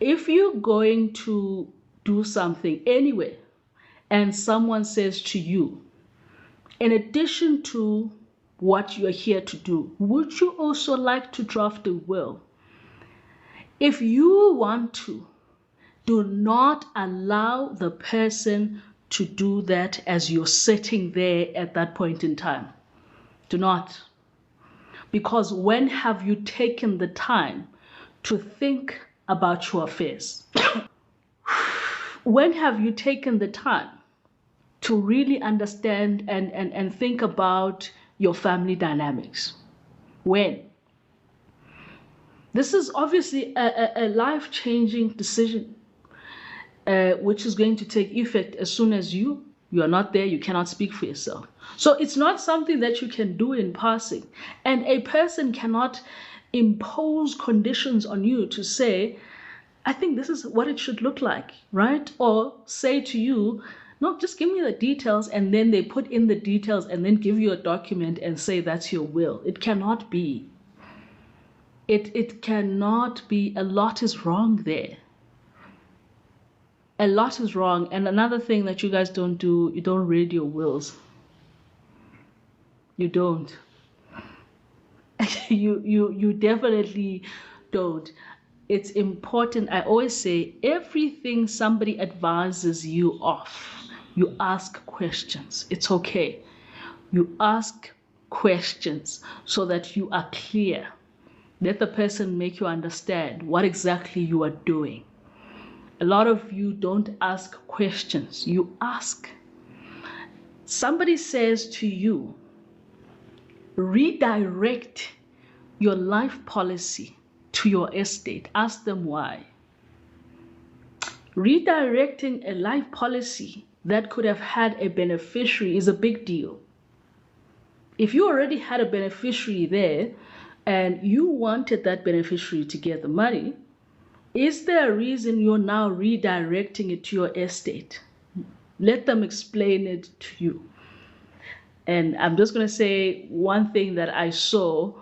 If you're going to do something anyway, and someone says to you, in addition to what you're here to do, would you also like to draft a will? If you want to, do not allow the person to do that as you're sitting there at that point in time. Do not. Because when have you taken the time to think about your affairs? When have you taken the time to really understand and think about your family dynamics? When? This is obviously a life-changing decision, which is going to take effect as soon as you are not there, you cannot speak for yourself. So it's not something that you can do in passing. And a person cannot impose conditions on you to say, I think this is what it should look like, right? Or say to you, no, just give me the details, and then they put in the details and then give you a document and say that's your will. It cannot be. It cannot be. A lot is wrong there. A lot is wrong. And another thing that you guys don't do, you don't read your wills. You don't. you definitely don't. It's important. I always say everything somebody advises you of, you ask questions. It's okay. You ask questions so that you are clear. Let the person make you understand what exactly you are doing. A lot of you don't ask questions. You ask. Somebody says to you, redirect your life policy to your estate. Ask them why. Redirecting a life policy that could have had a beneficiary is a big deal. If you already had a beneficiary there and you wanted that beneficiary to get the money, is there a reason you're now redirecting it to your estate? Let them explain it to you. And I'm just going to say one thing that I saw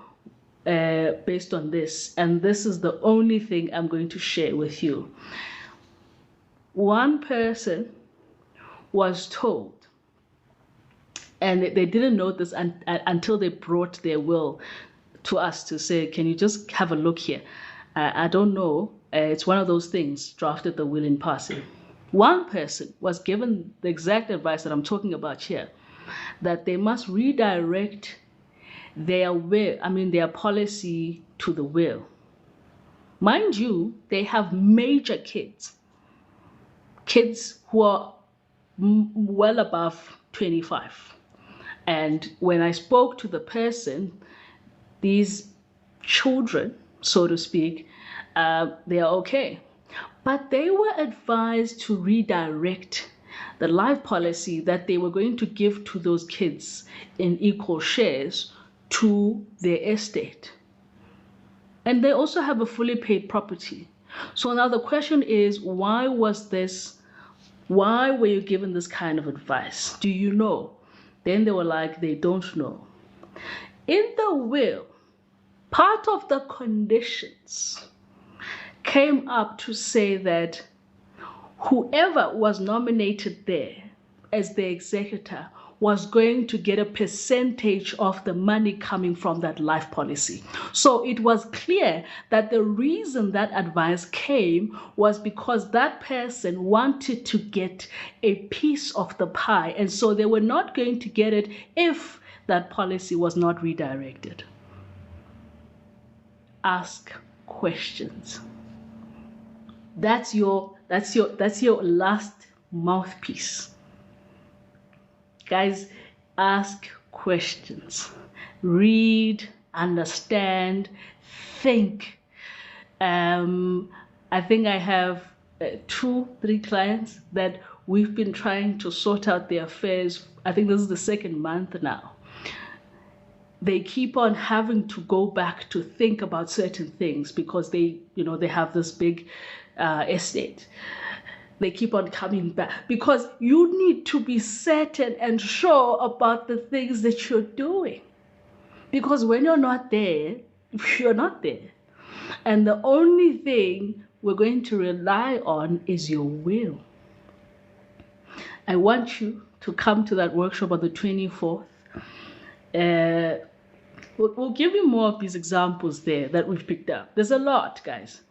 based on this, and this is the only thing I'm going to share with you. One person was told, and they didn't know this until they brought their will to us to say, can you just have a look here? I don't know. It's one of those things, drafted the will in passing. One person was given the exact advice that I'm talking about here, that they must redirect their will, their policy to the will. Mind you, they have major kids who are well above 25. And when I spoke to the person, these children, so to speak, they are okay. But they were advised to redirect the life policy that they were going to give to those kids in equal shares to their estate. And they also have a fully paid property. So now the question is, why were you given this kind of advice? Do you know? Then they were like, they don't know. In the will, part of the conditions came up to say that whoever was nominated there as the executor was going to get a percentage of the money coming from that life policy. So it was clear that the reason that advice came was because that person wanted to get a piece of the pie, and so they were not going to get it if that policy was not redirected. Ask questions. That's your last mouthpiece. Guys, ask questions. Read, understand, think. I think I have 2-3 clients that we've been trying to sort out their affairs. I think this is the 2nd month now. They keep on having to go back to think about certain things because they have this big estate. They keep on coming back because you need to be certain and sure about the things that you're doing. Because when you're not there, you're not there. And the only thing we're going to rely on is your will. I want you to come to that workshop on the 24th. We'll give you more of these examples there that we've picked up. There's a lot, guys.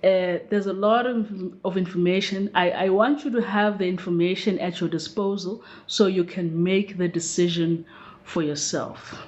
There's a lot of information. I want you to have the information at your disposal so you can make the decision for yourself.